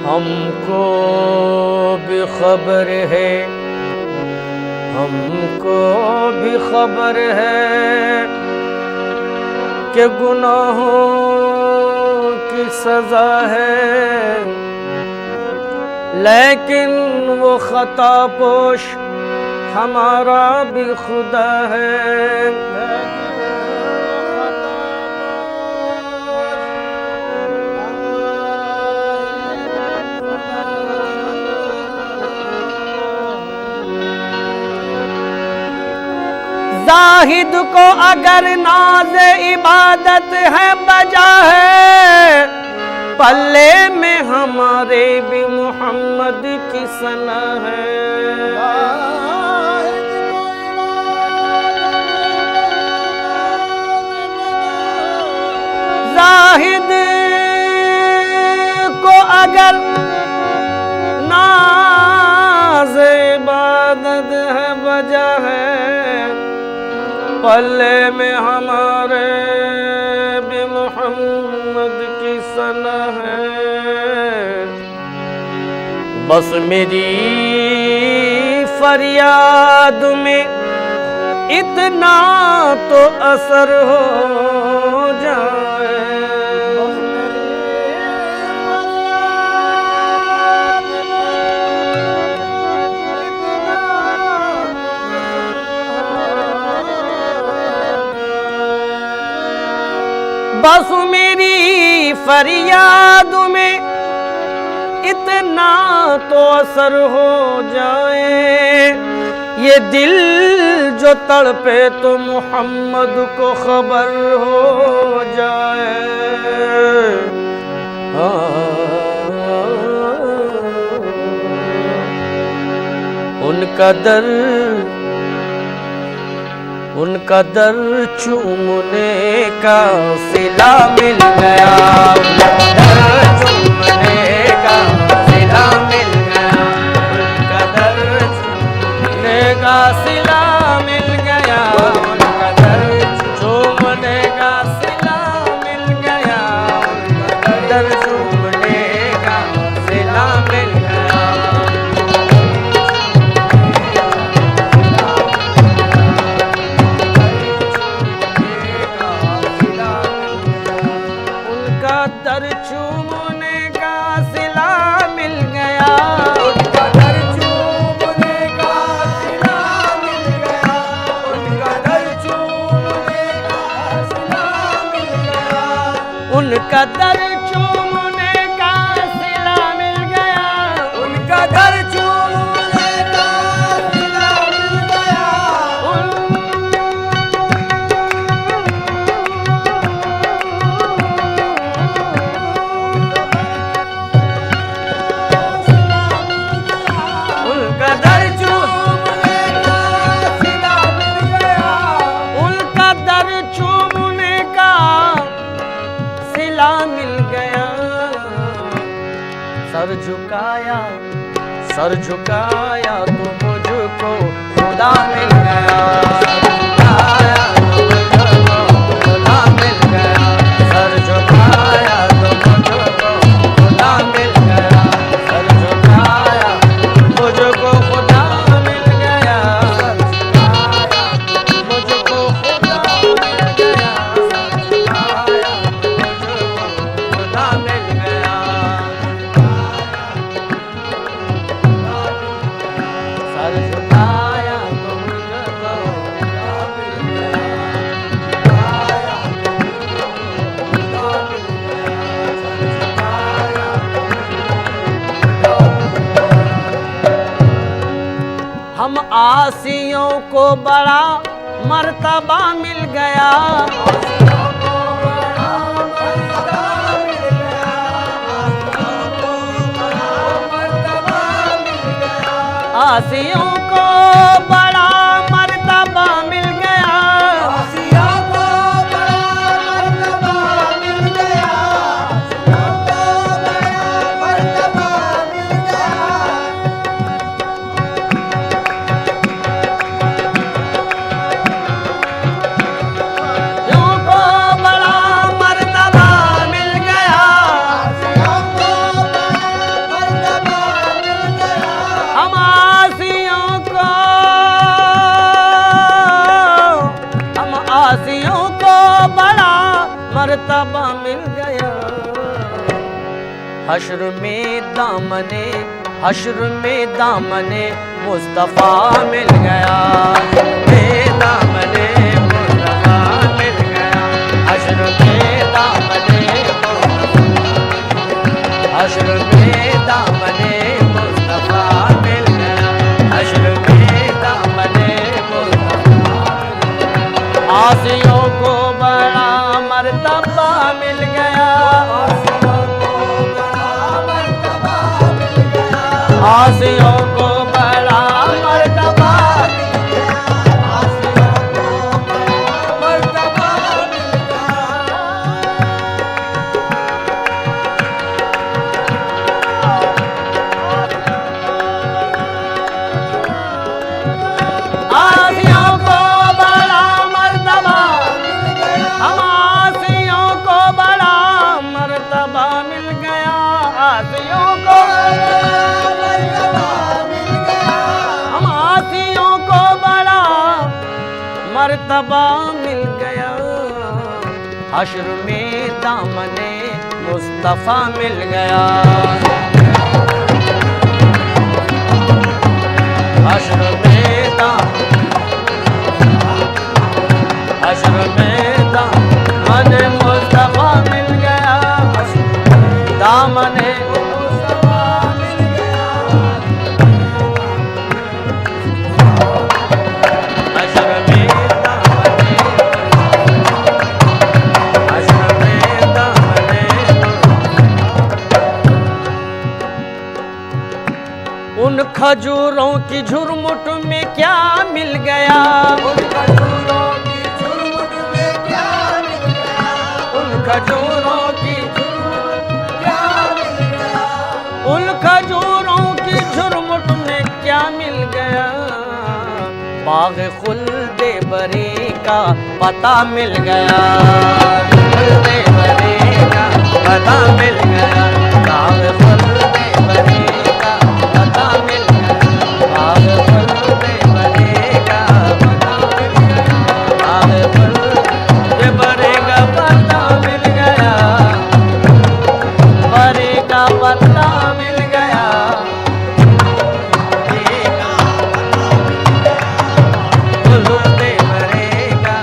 हमको भी खबर है, हमको भी खबर है कि गुनाहों की सजा है, लेकिन वो खता पोश हमारा भी खुदा है। जाहिद को अगर नाज इबादत है बजा है, पल्ले में हमारे भी मोहम्मद की सना है। जाहिद को अगर नाज इबादत है बजा है, पल्ले में हमारे भी मोहम्मद की सना है। बस मेरी फरियाद में इतना तो असर हो जाए। बस मेरी फरियाद में इतना तो असर हो जाए, ये दिल जो तड़पे तो मोहम्मद को खबर हो जाए। उनका दर चूमने का सिला मिल गया, दर चूमने का सिला मिल गया, उनका दर चूमने का सिला मिल गया, उनका दर चूमने का सिला मिल गया, उनका दर चूमने का सिला मिल गया। दर चूमने का सिला मिल गया, उनका दर चूमने का सिला मिल गया, उनका दर चूमने का सिला मिल गया, उनका दर चूमने का सिला मिल गया, उनका दर चूमने का सिला मिल गया। सर झुकाया तो मुझको खुदा मिल गया, झुकाया तो मुझको खुदा मिल गया, सर झुकाया तो मुझको खुदा मिल गया, सर झुकाया मुझको खुदा मिल गया, सर झुकाया मुझको खुदा मिल गया, सर झुकाया मुझको खुदा मिल गया। आसियों को बड़ा मर्तबा मिल गया। आसियों को बड़ा मर्तबा मिल गया। आसियों को बड़ा मर्तबा मिल गया। आसियों को बड़ा मर्तबा मिल गया। आसियों को बड़ा मर्तबा मिल गया। आसियों को बड़ा मर्तबा मिल गया। हम आसियों को बड़ा मर्तबा मिल गया। हश्र में दामने मुस्तफा मिल गया। दामने मुस्तफा मिल गया। हश्र में दामने मुस्तफा मिल गया। हश्र में दामने आसियों को बड़ा मर्तबा मिल गया। आसियों को बड़ा मर्तबा मिल गया। आसियों को बड़ा मर्तबा मिल गया। आसियों को बड़ा मर्तबा मिल गया। हम आसियों को बड़ा मर्तबा मिल गया। आसियों को हम आसियों को बड़ा मर्तबा मिल गया। हश्र में दामने मुस्तफा मिल गया। हश्र में दामने मुस्तफा मिल गया। दामने मुस्तफा मिल गया। हश्र में दामने उन खजूरों की झुरमुट में क्या मिल गया। उन खजूरों की झुरमुट में क्या मिल गया। उन खजूरों की क्या मिल गया। उन खजूरों की झुरमुट में क्या मिल गया। बाग खुल्दे बरी का पता मिल गया। खुल्दे बरी का पता मिल गया। बाग खुल्दे बरी का पता मिल गया। बाग खुल्दे बरी का पता मिल गया। बाग खुल्दे बरी का पता मिल गया। बरी का पता मिल गया। खुल्दे बरी का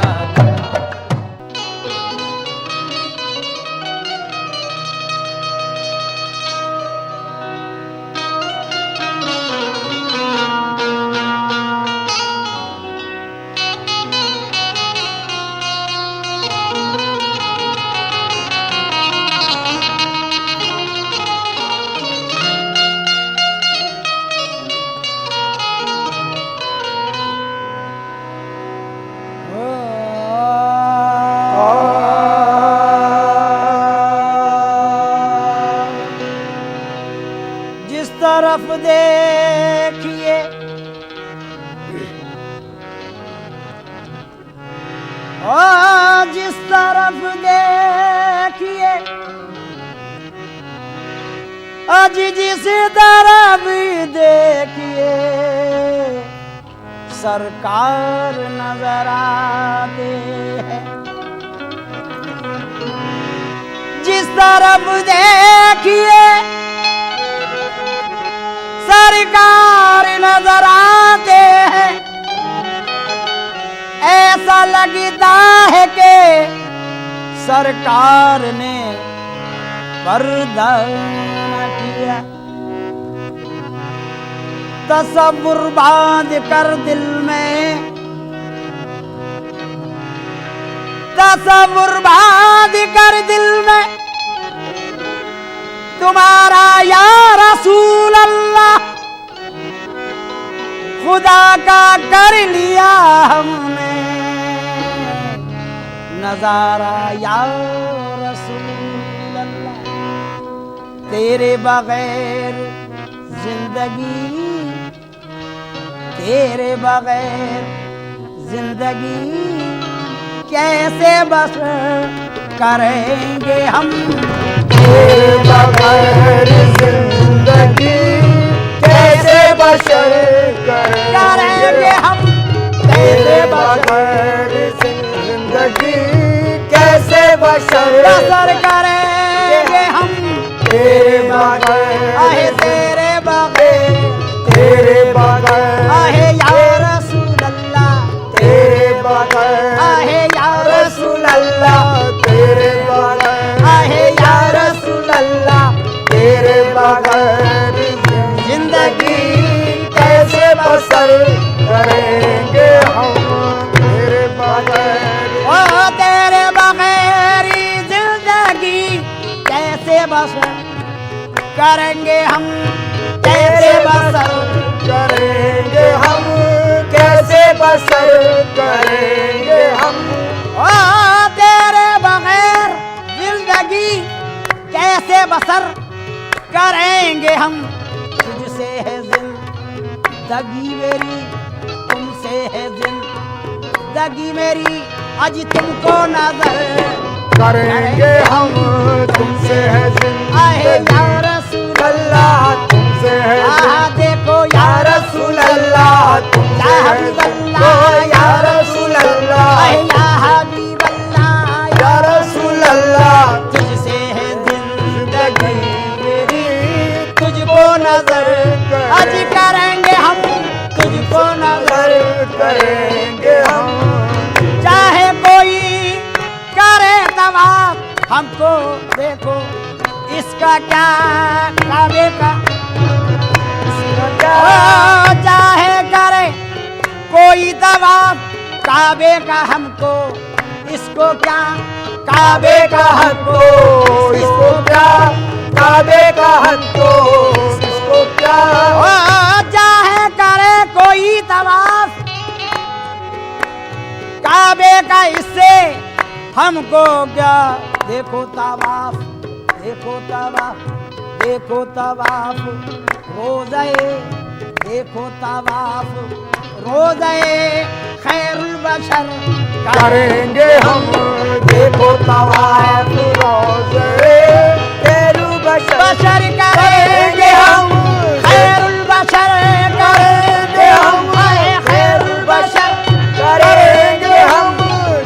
जिस तरफ देखिए जिस तरफ देखिए आज जिस तरफ देखिए सरकार नजर आते हैं। जिस तरफ देखिए सरकार नजर आते हैं। ऐसा लगता है कि सरकार ने पर्दा न किया। तसव्वुर बांध कर दिल में, तसव्वुर बांध कर दिल में तुम्हारा या रसूल अल्लाह, खुदा का कर लिया हमने नजारा या रसूल अल्लाह। तेरे बगैर जिंदगी, तेरे बगैर जिंदगी कैसे बसर करेंगे हम, तेरे बगैर जिंदगी कैसे बसर करेंगे हम, तेरे बगैर जिंदगी कैसे बसर करेंगे हम, तेरे बगैर आहे तेरे बगैर, तेरे बगैर आहे या रसूल अल्लाह, तेरे बगैर आहे या रसूल अल्लाह, तेरे बगैर आहे या रसूल अल्लाह। तेरे बगैर जिंदगी कैसे बसर करेंगे हम, तेरे बगैर ओ तेरे बगैर जिंदगी कैसे बसर करेंगे हम, कैसे बसर करेंगे हम, कैसे बसर करेंगे हम, ओ तेरे बगैर जिंदगी कैसे बसर करेंगे हम। तुझसे है जिंदगी मेरी, तुमसे है जिंदगी मेरी, आज तुमको नजर करेंगे हम, तुमसे है आहे जिंदगी या रसूल अल्लाह, तुमसे है अल्लाह। देखो या रसूल अल्लाह, तुमसे या है हबीब अल्लाह, या रसूल अल्लाह, आहे या हबीब अल्लाह, या रसूल अल्लाह। तुझसे है जिंदगी मेरी तुझको नजर आज करेंगे हम, तुझको नजर करेंगे हम, चाहे कोई करे तवाफ हमको देखो इसका क्या काबे का, ओ चाहे करे कोई तवाफ काबे का हमको, इसको क्या काबे का हमको इसको क्या, काबे का हमको इसको क्या, ओ चाहे करे कोई तवाफ काबे का, इससे हमको क्या। देखो तवाफ, देखो तवाफ, देखो तवाफ रोज़े, देखो तवाफ रोज़े खैरुल बशर करेंगे हम, देखो तवाफ रोज़े खैरुल बशर करेंगे हम, खैरुल बशर करेंगे हम, आए खैरुल बशर करेंगे हम,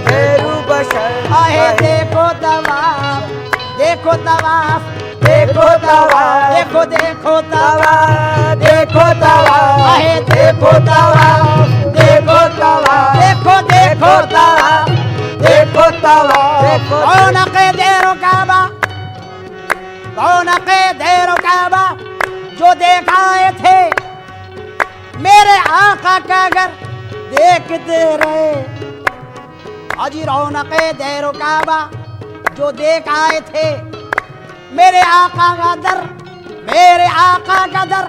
खैरुल बशर। आए देखो तवाफ, देखो तवाफ, देखो तवाफ, देखो देखो तवाफ, देखो तवाफ, आहे देखो तवाफ, देखो तवाफ, देखो देखो तवाफ, देखो तवाफ, रौनक़े देरो काबा, रौनक़े देरो काबा जो देखाए थे मेरे आका का घर देखते रहे। अजी रौनक़े देरो काबा जो देख आए थे मेरे आका का दर, मेरे आका का दर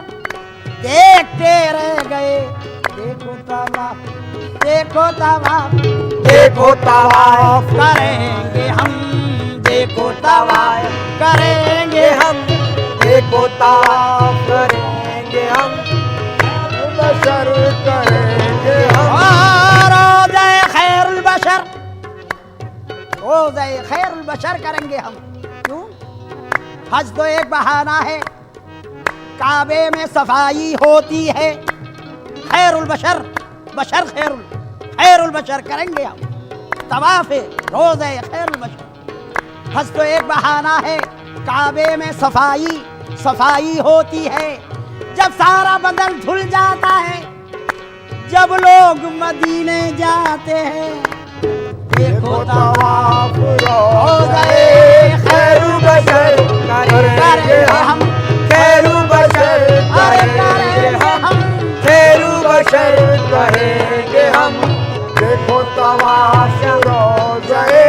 देखते रह गए। देखो तवाफ, देखो तवाफ, देखो तवाफ करेंगे हम, देखो तवाफ करेंगे हम, देखो तवाफ करेंगे हम, बशर करेंगे हम, रोज़े खैरुल बशर, रोज़े खैरुल बशर करेंगे हम। क्यों? हज तो एक बहाना है, काबे में सफाई होती है, खैरुल बशर, बशर खैरुल, खैरुल बशर करेंगे हम। तवाफ रोज़े खैरुल बशर, हज तो एक बहाना है, काबे में सफाई सफाई होती है। जब सारा बदन धुल जाता है, जब लोग मदीने जाते हैं, देखो तवाफ रोज़े खैरुल बशर करेंगे हम, खैरुल बशर अरे करेंगे करेंगे हम, हम, तमाश रोज़े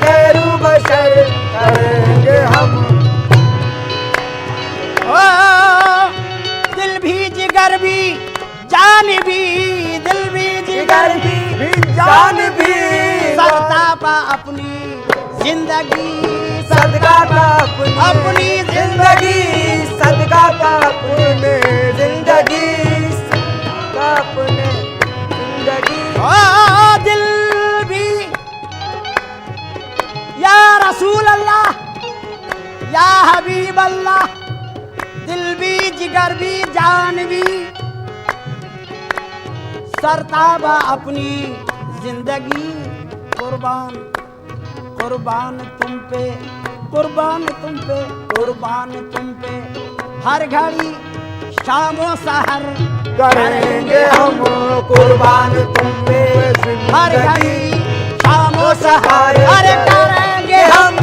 खैर बशर करेंगे हम। ओ दिल भी जिगर भी जान भी, दिल भी जिगर भी जान भी सरतापा अपनी जिंदगी, सदका का अपनी जिंदगी, सदका का अपने जिंदगी, सदका अपने जिंदगी। ओ दिल भी या रसूल अल्लाह या हबीब अल्लाह, दिल भी जिगर भी जान भी सरताबा अपनी जिंदगी, कुर्बान कुर्बान तुम पे, कुर्बान तुम पे, कुर्बान तुम पे, हर घड़ी शामो सहर करेंगे हम कुर्बान तुम पे हर घड़ी जिंदगी, शामो सहर अरे करेंगे हम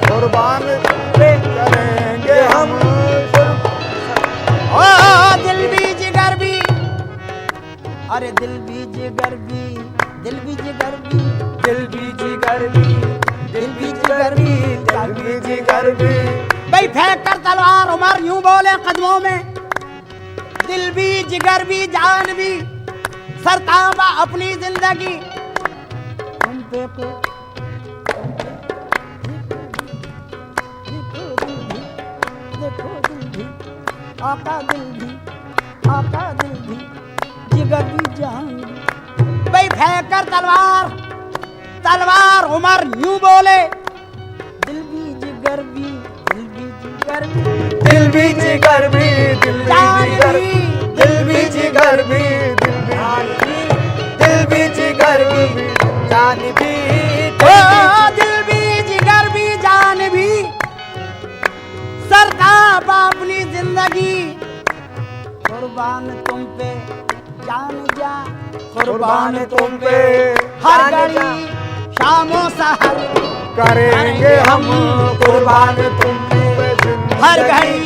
कुर्बान पे करेंगे हम। ओ दिल भी जिगर भी, अरे दिल भी जिगर भी, दिल भी जिगर भी, दिल भी जिगर भी, दिल भी जिगर भी, दिल भी जिगर भी। भाई फेंक कर तलवार उमर यूं बोले कदमों में, दिल भी जिगर भी जान भी सरताबा अपनी जिंदगी तुम पे को देखो दिल भी, आका दिल भी, आका दिल भी, जिगर भी जान भी। भाई फेंक कर तलवार, तलवार उमर यूं बोले, दिल भी जिगर भी, दिल भी जिगर भी, दिल भी जिगर भी, दिल भी जिगर भी, दिल भी जिगर भी, दिल भी जिगर भी, जान भी, ओ दिल भी जिगर भी जान भी सरताब अपनी जिंदगी, कुर्बान तुम पे जान जा, कुर्बान तुम पे हर घड़ी शामो सहर करेंगे हम कुर्बान तुम पे जिंदगी, हर घड़ी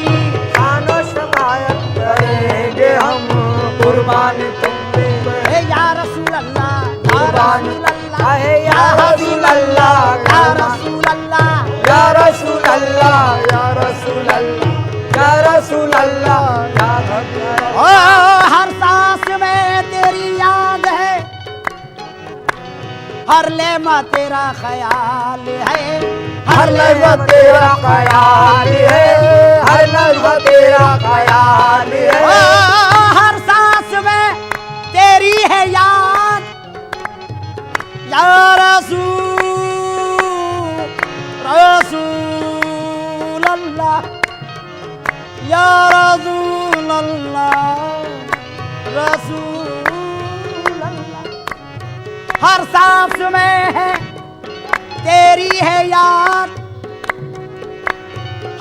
शानो शफायत करेंगे हम कुर्बान तुम पे। हे या रसूल अल्लाह, या कुर्बान रसूल अल्लाह, आहे या रसूल अल्लाह, या रसूल अल्लाह, या रसूल अल्लाह, या रसूल अल्लाह, या रसूल अल्लाह, या रसूल ओ हर सांस में तेरी याद है, हर लेमा तेरा ख्याल है, हर लम्हा तेरा ख्याल है, हर लम्हा तेरा ख्याल ओ है। हर सांस में तेरी है याद, या रसूल रसूल अल्लाह, या रसूल अल्लाह, रसूल अल्लाह। हर सांस में है तेरी है याद,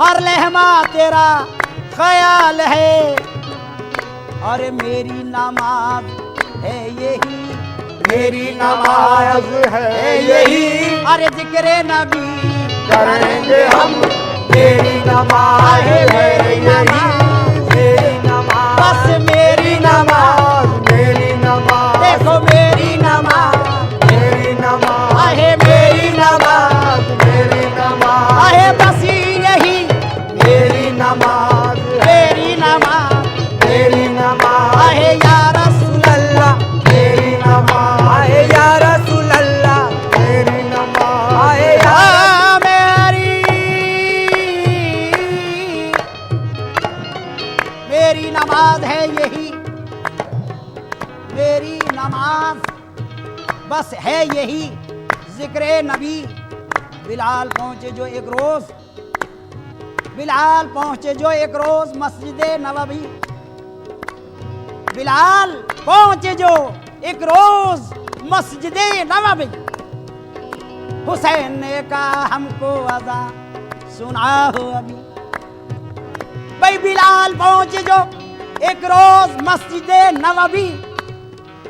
हर लहमा तेरा ख्याल है, और मेरी नमाज है यही, मेरी नमाज है यही, अरे जिक्र नबी करेंगे हम। मेरी नमाज है यही, मेरी नमाज, बस मेरी नमाज, मेरी नमाज, देखो मेरी नमाज, मेरी नमाज, आहे मेरी नमाज, मेरी नमाज, आहे बस यही मेरी नमाज, मेरी नमाज, मेरी नमाज, आहे या रसूल अल्लाह, मेरी नमाज, आहे या रसूल अल्लाह, मेरी नमाज, आहे या आ मेरी नमाज है यही, मेरी नमाज बस है यही, जिक्र नबी। बिलाल पहुंचे जो एक रोज, बिलाल पहुंचे जो एक रोज मस्जिद नबवी, बिलाल पहुंचे जो एक रोज मस्जिद नबवी, हुसैन ने कहा हमको अज़ा सुना हो अभी। भाई बिलाल पहुंचे जो एक रोज मस्जिद नबवी,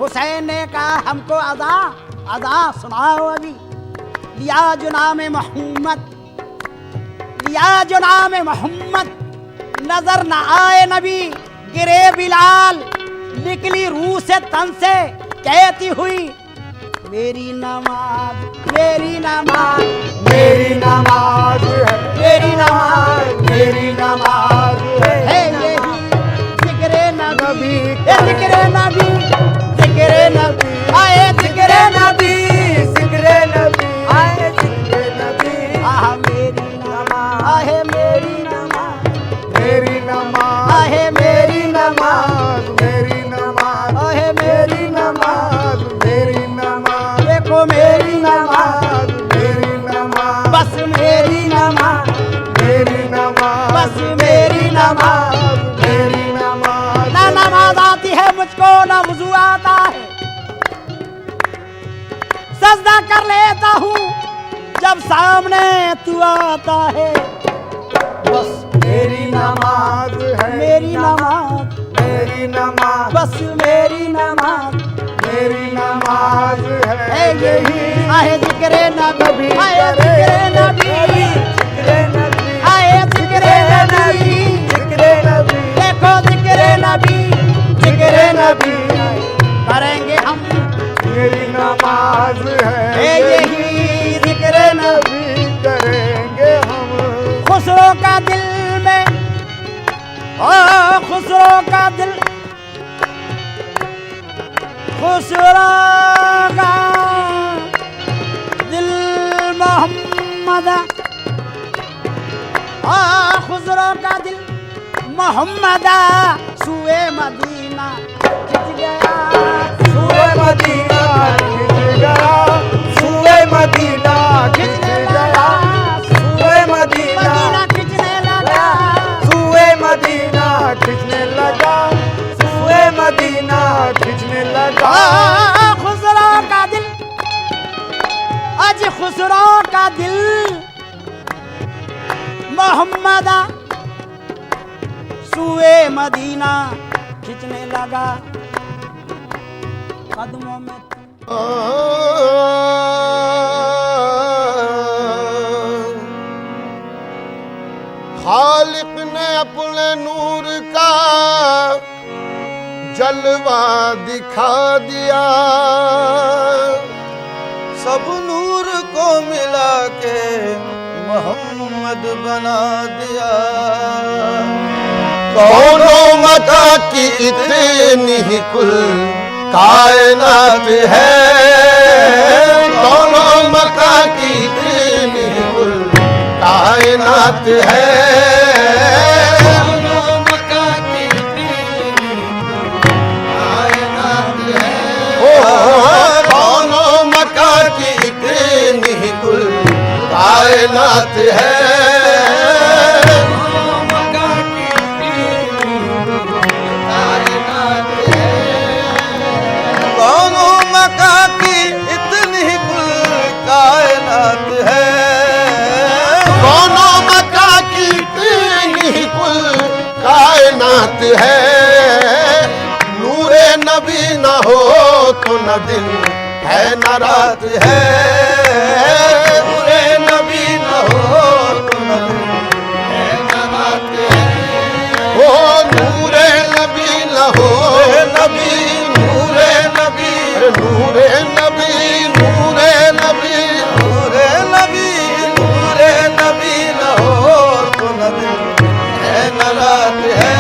हुसैन ने कहा हमको अज़ा अज़ा सुनाओ अभी। लिया जो नाम मोहम्मद, लिया जो नाम मोहम्मद, नजर न आए नबी गिरे बिलाल, निकली रूह से तन से कहती हुई मेरी नमाज मेरी नमाज मेरी नमाज है, मेरी नमाज मेरी नमाज है है। यही जिक्र नबी नबी जिक्र नबी जिक्र नबी आए जिक्र नबी जिक्रे नबी आए, जिक्रे नबी। आह मेरी नमाज आहे मेरी नमाज मेरी नमाज, आहे मेरी नमाज मेरी नमाज, आहे मेरी नमाज, मेरी नमाज, देखो मेरी नमाज मेरी नमाज, बस मेरी नमाज मेरी नमाज, बस मेरी नमाज मेरी नमाज। ना नमाज आती है मुझको ना वुजू आता है सजदा कर लेता हूँ जब सामने तू आता है बस मेरी नमाज है, मेरी नमाज मेरी नमाज, बस मेरी नमाज मेरी नमाज है है। यही आए जिक्र नबी आए जिक्र नबी जिक्रे नबी, आए जिक्र नबी जिक्रे नबी, देखो जिक्र नबी जिक्र नबी करेंगे हम मेरी नमाज है है। यही जिक्र नबी नबी करेंगे हम। खुसरो का दिल में ओ खुसरो का दिल खुसरो का दिल मोहम्मद आ खुसरो का दिल मोहम्मद सुए मदीना खिंच गया सूए मदीना खिंच गया, सूए मदीना खिंच गया, सूए मदीना, मदीना खिंचने लगा सूए मदीना खिंचने लगा, सूए मदीना खिंचने लगा। खुसरो का दिल आज खुसरो का दिल मोहम्मद सुए मदीना खिंचने लगा कदमों में खालिक ने अपने नूर का जलवा दिखा दिया, सब नूर को मिला के मोहम्मद बना दिया। कौनों मका की इतनी ही कुल कायनात है, कौनों मका की इतनी ही कुल कायनात है, कौनों मका की इतनी ही कुल कायनात है, कौनों मका की इतनी ही कुल कायनात है। कौनों मका की इतनी ही कुल कायनात है, कौनों मका की इतनी ही कुल कायनात है। नूरे नबी न हो तो न दिन है न रात है, नूरे नबी न हो तो न दिन है न रात है। ओ नूरे नबी न हो नबी, नूरे नबी, नूरे नबी, नूरे नबी, नूरे नबी, नूरे नबी न हो तो न दिन है न रात है।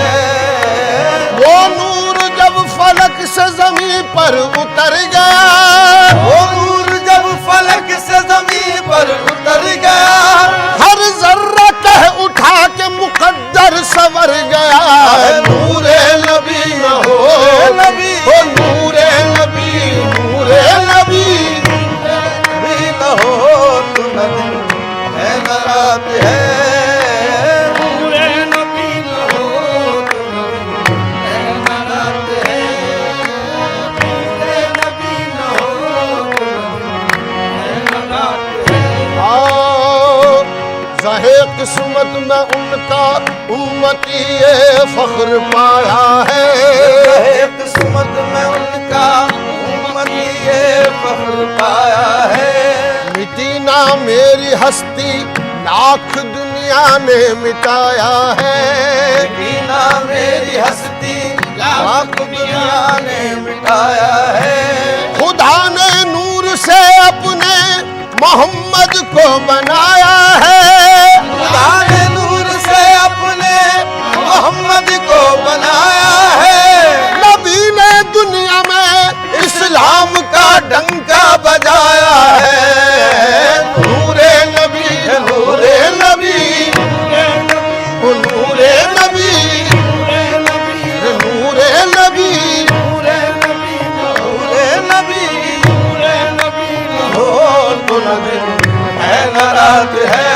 वो नूर जब फलक से जमीन पर उतर गया, वो नूर जब फलक से जमीन पर उतर गया, हर जर्रा कह उठा के मुकद्दर सवर गया। नूरे नबी न हो नबी, ओ नूरे नबी, नूरे नबी, नबी न हो तो न दिन है न रात है, नूरे नबी न हो तो न दिन है न रात है, नूरे नबी न हो तो न दिन है न रात है। ज़हे किस्मत में उनका उम्मती ये फख्र पाया है, ज़हे किस्मत में उनका उम्मती ये फख्र पाया है। मिटी ना मेरी हस्ती लाख दुनिया ने मिटाया है, मिटी ना मेरी हस्ती लाख दुनिया ने मिटाया है। खुदा ने नूर से अपने मोहम्मद को बनाया है, खुदा ने नूर से अपने मोहम्मद को बनाया है। नबी ने दुनिया में इस्लाम का डंका बजाया है। नूरे नबी, नूरे नबी, नूरे नबी, नूरे नबी, नूरे नबी, हो तो न दिन है न रात है।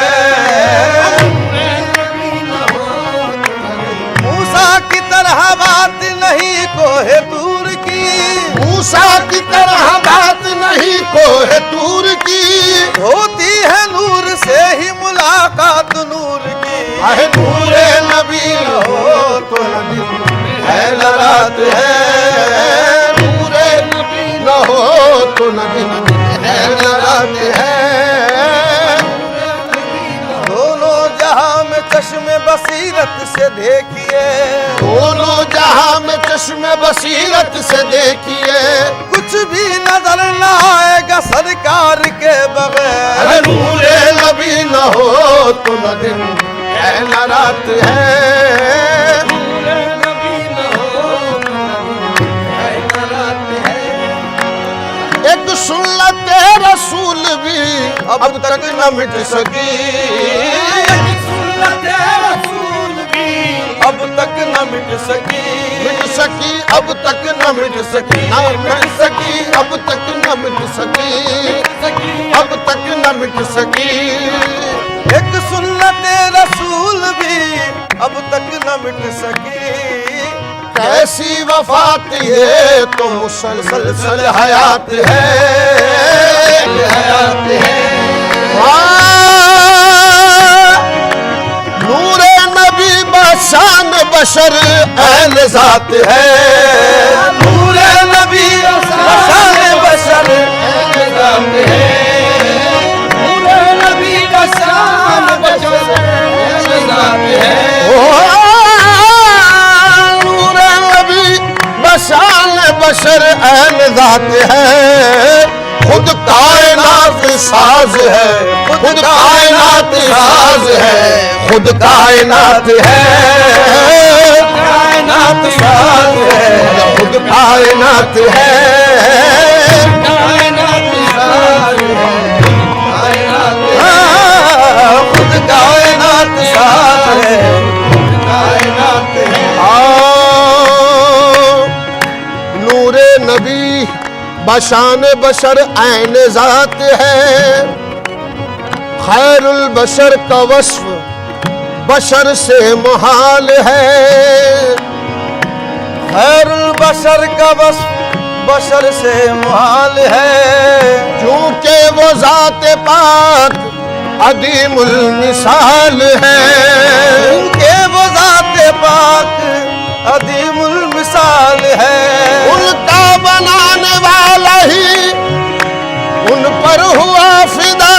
मूसा की तरह बात नहीं कोहे दूर की, मूसा की तरह बात नहीं कोह तूर की, होती है नूर से ही मुलाकात नूर की। है नूरे नबी हो तो न दिन है न रात है। नूरे नबी न हो तो न दिन है न रात है। दोनों जहां में चश्मे बसीरत से देखिए, दोनों जहां में चश्मे बसीरत से देखिए, कुछ भी नजर न आएगा सरकार के बगैर। अरे नूरे नबी न हो तो न दिन है न रात है। नूरे नबी न हो तो न है न रात है। एक सुन्नत रसूल भी अब तक न मिट सकी, सुन्नत रसूल भी अब तक न मिट सकी। मिट सकी अब तक न मिट सकी, न मिट सकी अब तक न मिट सकी, अब तक न मिट सकी। एक सुन्नत रसूल भी अब तक न मिट सकी। कैसी वफात ये तो मुसलसल हयात है, हयात है। नूरे नबी बशान बशर ऐन ज़ात है। नूरे नबी बशान बशर ऐन ज़ात है। नूरे नबी बशान बशर ऐन ज़ात है। नूरे नबी बशान बशर ऐन ज़ात है। खुद कायनात साज है, खुद कायनात साज है, खुद कायनात है, कायनात साज है, खुद कायनात है, कायनात साज है, कायनात खुद कायनात साज है, कायनात है। नूरे नबी बशान बशर ऐन ज़ात है। खैरुल बशर का वस्फ बशर से मुहाल है। खैरुल बशर का वस्फ बशर से मुहाल है। क्योंकि वो ज़ात पाक अदीमुल मिसाल है। क्योंकि वो ज़ात पाक अदीमुल मिसाल है। उनका बनाने वाला ही उन पर हुआ फिदा।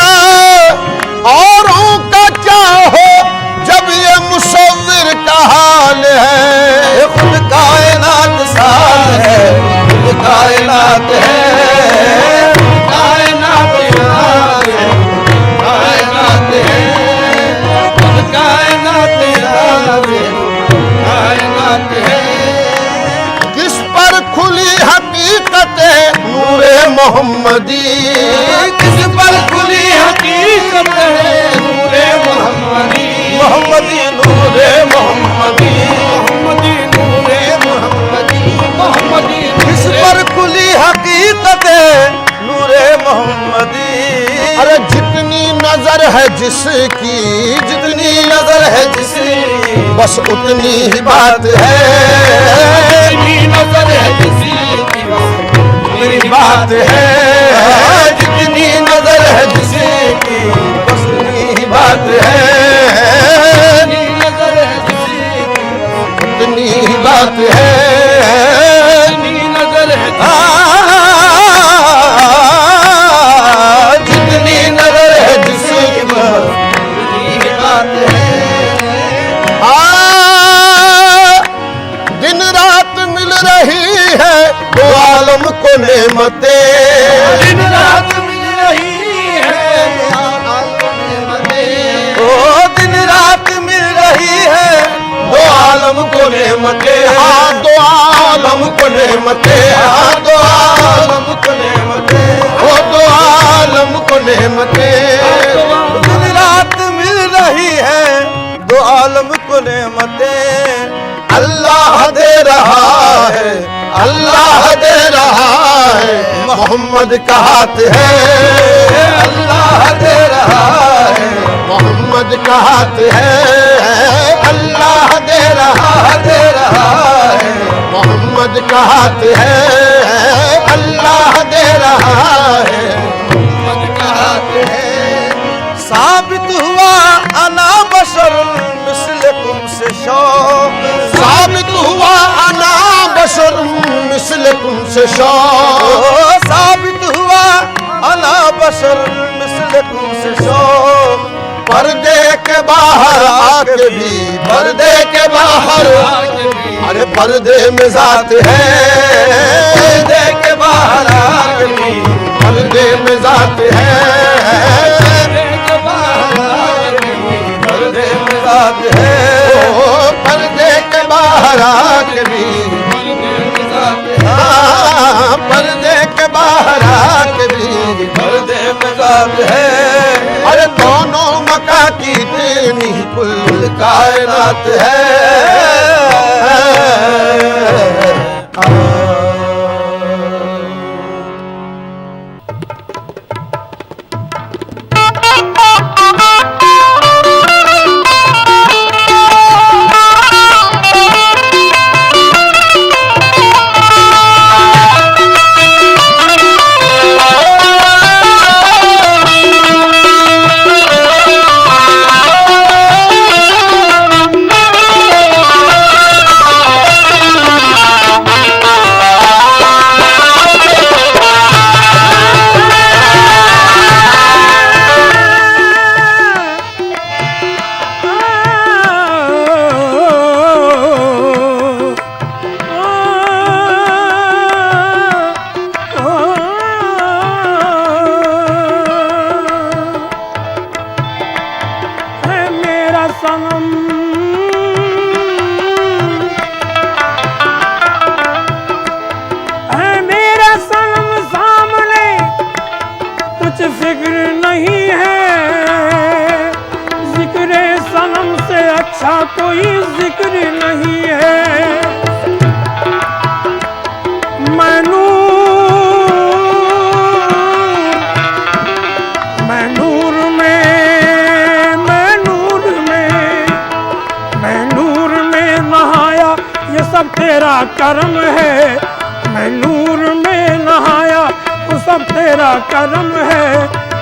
औरों का क्या हो जब ये मुसव्विर का हाल है। ये खुद कायनात साज है, खुद कायनात है, कायनात साज है, कायनात है, खुद कायनात साज है, कायनात है। किस पर खुली हकीकत नूरे मोहम्मदी, किस पर खुली हकीकत है नूरे मोहम्मदी, मोहम्मदी नूरे मोहम्मदी, मोहम्मदी नूरे मोहम्मदी, मोहम्मदी। किस पर खुली हकीकत है नूरे मोहम्मदी। अरे जितनी नजर है जिसकी, जितनी नजर है जिसकी बस उतनी ही बात है। जितनी नजर है जिसकी उतनी बात है। जितनी नजर है जिसकी बस उतनी ही बात है। जितनी नजर है जिसकी उतनी ही बात है। जितनी नजर है जितनी नजर है जिसकी बस उतनी ही बात है। दिन रात मिल रही है दो आलम को नेमतें। नेमते, दो आलम को नेमते, ओ दो आलम को नेमते, दिन रात मिल रही है दो आलम को नेमते, अल्लाह दे रहा है, अल्लाह दे रहा है, मोहम्मद का हाथ है, अल्लाह दे रहा है, मोहम्मद का हाथ है, अल्लाह दे रहा है, मोहम्मद का हाथ है, अल्लाह दे रहा है, मोहम्मद का हाथ है। साबित हुआ अना बशर मिस्लकुम से शौक, साबित हुआ अना बशर मिस्लकुम से शौक, साबित हुआ अना बशर मिस्लकुम से शौक, पर्दे के बाहर आके भी, पर्दे के बाहर, अरे पर्दे में जात है, पर्दे के बाहर आके भी, पर्दे में जात है, पर्दे में जात है, ओ पर्दे के बाहर आके भी, पर्दे के बाहर आके भी, पर्दे में जात है, अरे दोनों मका की तेनी कुल कायनात है। कोई जिक्र नहीं है, मैं नूर में नहाया, ये सब तेरा करम है, मैं नूर में नहाया, वो सब तेरा करम है,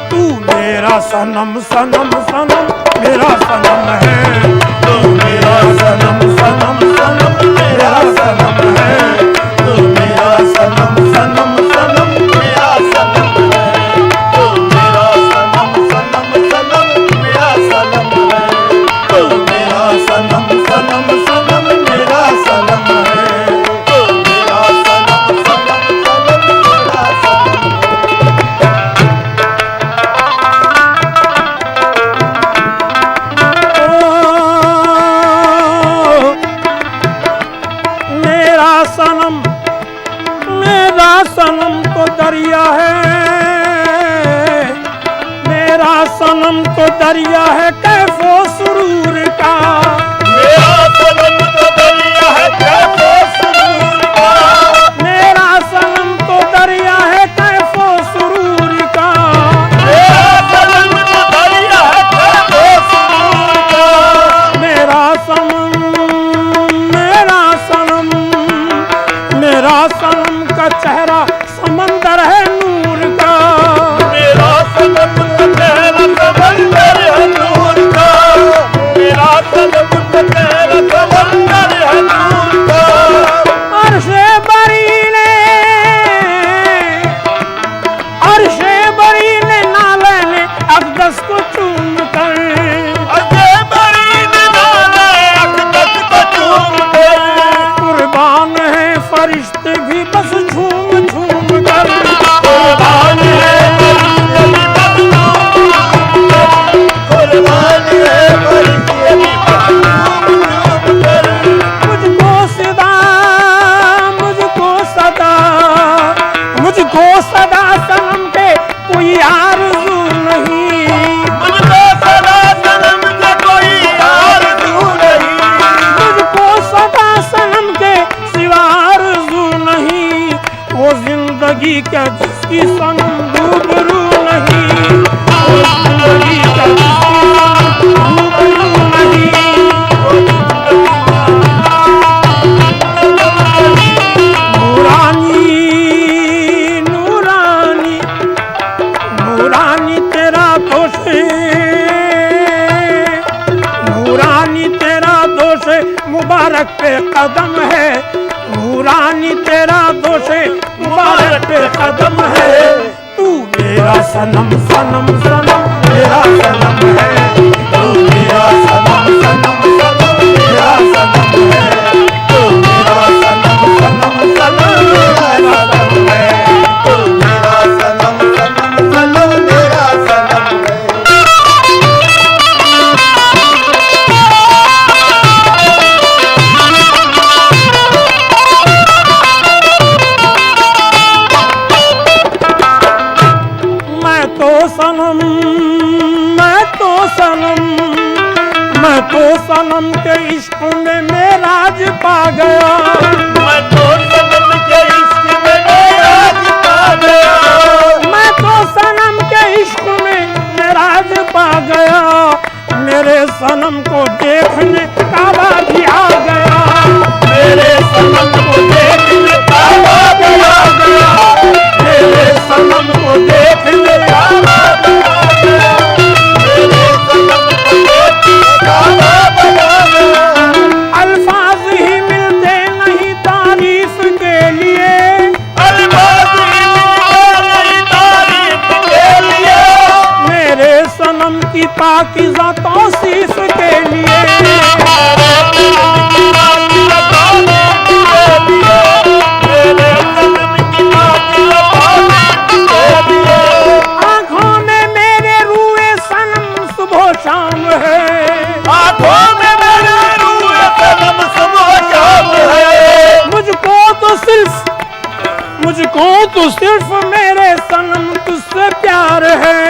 तू मेरा सनम सनम सनम मेरा सनम है, तू मेरा सनम सनम सनम मेरा सनम है, तू मेरा सनम सनम सनम मेरा सनम है, तू मेरा सनम सनम सनम मेरा सनम है, तू मेरा सनम सनम सनम मेरा सनम है, तू मेरा सनम सनम सनम मेरा सनम है। सनम तो दरिया है, मेरा सनम तो दरिया है कैफो सुरूर का, मेरा सनम तो दरिया है कैफो सुरूर का, मेरा सनम तो दरिया है कैफो सुरूर का, मेरा सनम तो दरिया है कैफो सुरूर का, मेरा सनम का चेहरा समंदर है नूर का, मेरा सनम का चेहरा समंदर है नूर का, दोष, नूरानी तेरा दोष मुबारक पे कदम है, नूरानी तेरा दोष मुबारक पे कदम है। तू मेरा सनम सनम सनम मेरा सनम है, तू मेरा सनम सनम सनम मेरा सनम है, तू मेरा सनम सनम सनम मेरा सनम है, तू मेरा सनम सनम सनम मेरा सनम है। मैं तो सनम के इश्क में मेराज पा गया, मैं तो सनम के इश्क में मेराज पा गया, मैं तो सनम के इश्क में मेराज पा गया। मेरे सनम को देखने काबा भी आ गया, मेरे सनम को देखने काबा भी आ गया, मेरे सनम को देखने काबा भी आ गया, मेरे सनम को देखने काबा भी आ गया। अल्फाज ही मिलते नहीं तारीफ के लिए, अल्फाज ही मिलते नहीं तारीफ के लिए, मेरे सनम की पाकीज़ा तौसीफ के लिए। आँखों में मेरे रूए सनम सुबह शाम है, आँखों में मेरे रूह सनम सुबह शाम है, मुझको तो सिर्फ मेरे सनम तुझसे प्यार है,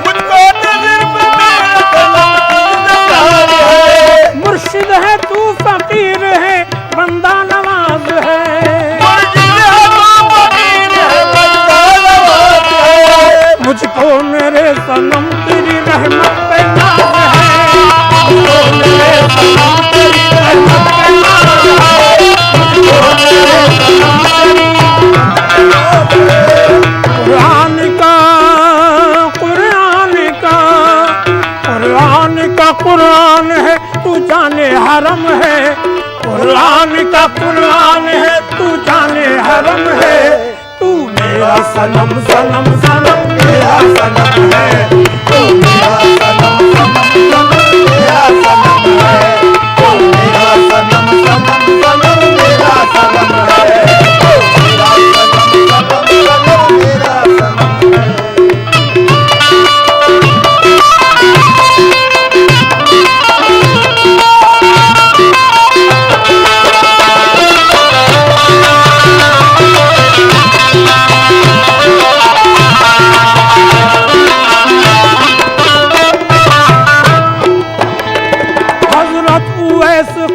मुझको तो सिर्फ मेरे सनम तुझसे प्यार है। मुर्शिद है तू फकीर है बंदा नवाज है, मुर्शिद है तू फकीर है बंदा नवाज है। मुझको मेरे सनम तेरी रहमत पे नाज है, मुझको मेरे सनम तेरी रहमत पे नाज है, मुझको मेरे सनम तेरी कुरान का कुरान है तू जाने हरम है, कुरान का कुरान है तू जाने हरम है। तू मेरा सनम सनम सनम मेरा सनम है, तू मेरा सनम सनम सनम मेरा सनम है, तू मेरा सनम सनम सनम मेरा सनम है, तू मेरा सनम सनम सनम मेरा सनम है।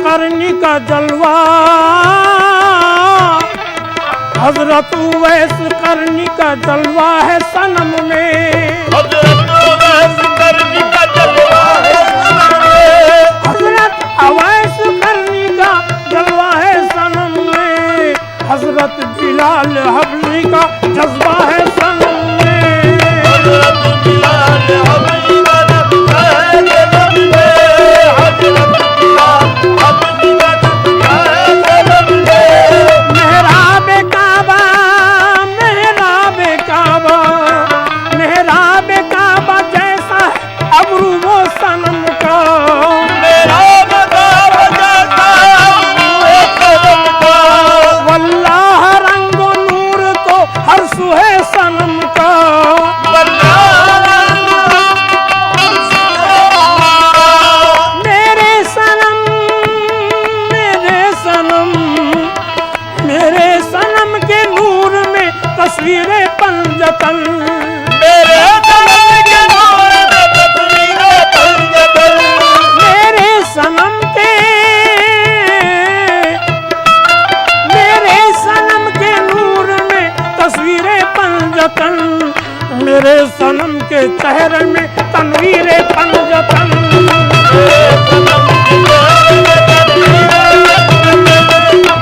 करनी का जलवा, हजरत उवैस करनी का जलवा है सनम में, हजरत उवैस करनी का जलवा है सनम में, हजरत उवैस करनी का जलवा है सनम में, हजरत बिलाल हबली का जज्बा है सनम में, हजरत बिलाल हबली का जज्बा है सनम में, हजरत बिलाल हबली का जज्बा है सनम में। मेहराबे काबा मेहराबे काबा मेहराबे काबा जैसा है अबरू वो सनम का, मेरा मदार जैसा वो सनम का, वल्लाह रंगो नूर तो हर सुहे सनम का, मेरे सनम मेरे सनम के नूर में तस्वीरें पंजतन, मेरे सनम के नूर में तस्वीरें पंजतन, मेरे सनम के नूर में तस्वीरें पंजतन, मेरे सनम के चेहरे में तनवीरें पंजतन, मेरे सनम के चेहरे में तस्वीरें पंजतन,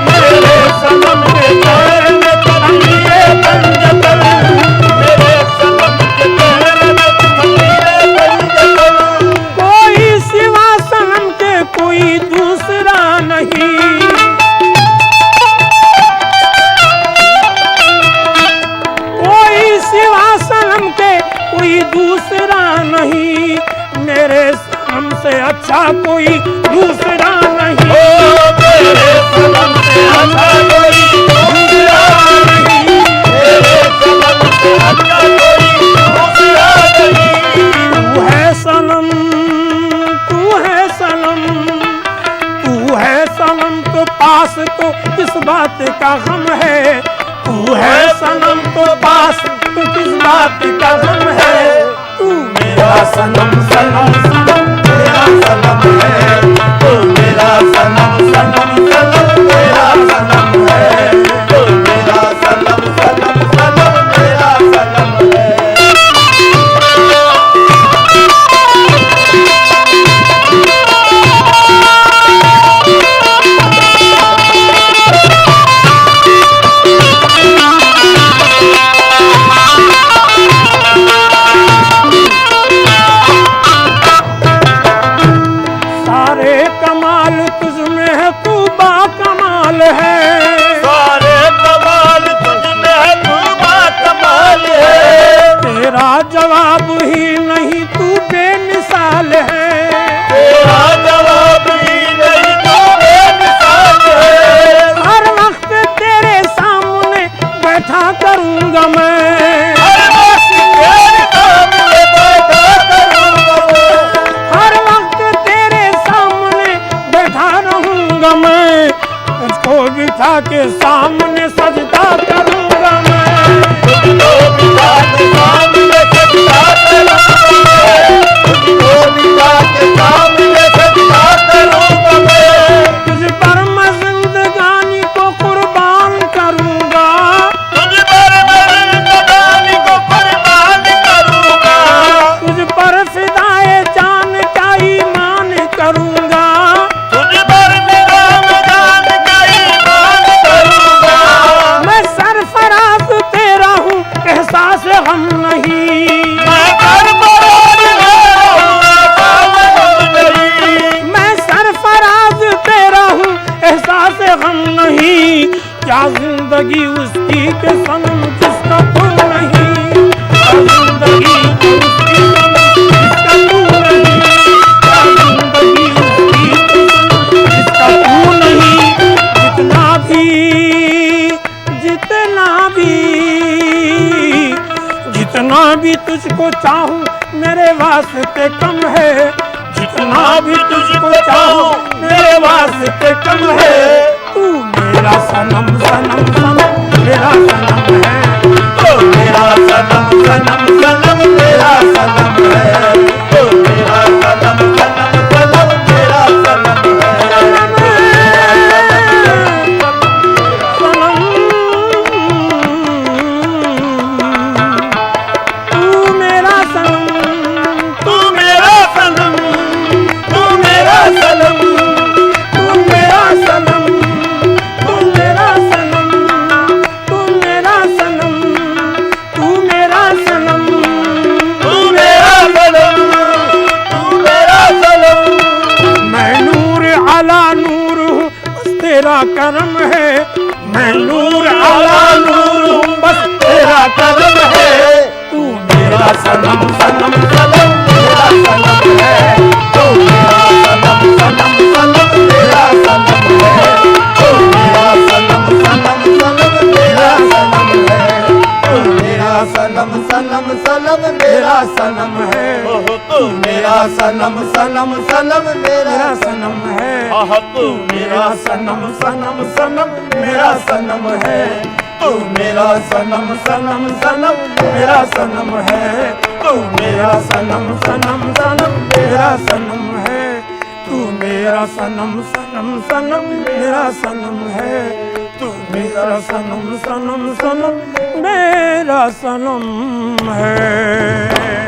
मेरे सनम के चेहरे में तनवीरें पंजतन, मेरे सनम के चेहरे में तस्वीरें अच्छा कोई दूसरा नहीं। तेरे सनम से अच्छा कोई दूसरा नहीं, तेरे सनम से अच्छा कोई दूसरा नहीं। तू है सनम, तू है सनम, तू है सनम तो पास तो किस बात का गम है। तू है सनम तो पास तो किस बात का गम है। तू मेरा सनम सनम सनम मेरा सनम है, तू मेरा सनम सनम सनम मेरा सनम है, तू मेरा सनम सनम सनम मेरा सनम है। सारे कमाल तुझमें है, तू बाकमाल है। सारे कमाल तुझमें है, तू बाकमाल है। तेरा जवाब ही नहीं, तू बेमिसाल है। तेरा जवाब ही नहीं, तू बेमिसाल है। हर वक्त तेरे सामने बैठा करूंगा मैं, हर वक्त तेरे सामने बैठा करूंगा मैं, हर वक्त तेरे सामने बैठा रहूंगा मैं। तुझको बिठा के सामने सजदा करूंगा मैं। तुझको बिठा के सामने सजदा करूंगा मैं, तुझको बिठा के सामने सजदा करूंगा मैं। तुझ पर मैं जिंदगानी को कुर्बान करूंगा, तुझ पर मैं जिंदगानी को कुर्बान करूंगा, तुझ पर फिदाए जान का ईमान करूंगा। तुझ पर मेरा जान का ईमान करूंगा। मैं सरफराज तेरा हूँ, एहसास गम नहीं। मैं सरफराज तेरा हूँ, एहसास गम नहीं। मैं सरफराज तेरा हूँ, एहसास गम नहीं। क्या जिंदगी उसकी के सनम जिसका तू नहीं। क्या जिंदगी उसकी जिसका तू नहीं। क्या जिंदगी उसकी जिसका तू नहीं। जितना भी, जितना भी तुझको चाहूँ मेरे वास्ते कम है। जितना भी तुझको चाहूँ मेरे वास्ते कम है। तू मेरा सनम सनम सनम मेरा सनम है। तो मेरा सनम सनम सनम मेरा सनम है, तो मेरा सनम सनम सनम मेरा सनम है। तू मेरा सनम, तू मेरा सनम, तू मेरा सनम, तू मेरा सनम, तू मेरा सनम, तू मेरा सनम, तू मेरा सनम, तू मेरा सनम, तू मेरा सनम। मैं नूर अला नूर हूँ, बस तेरा करम है। मैं नूर अला नूर हूँ, बस तेरा करम है। तू मेरा सनम सनम सनम मेरा सनम है, तू मेरा सनम सनम सनम मेरा सनम है, तू मेरा सनम सनम सनम मेरा सनम है, तू मेरा सनम सनम सनम मेरा सनम है। तू मेरा सनम सनम सनम मेरा सनम है। तू मेरा सनम सनम सनम मेरा सनम है, तू मेरा सनम सनम सनम मेरा सनम है, तू मेरा सनम सनम सनम मेरा सनम है, तू मेरा सनम सनम सनम मेरा सनम है। तू मेरा सनम सनम सनम मेरा सनम है।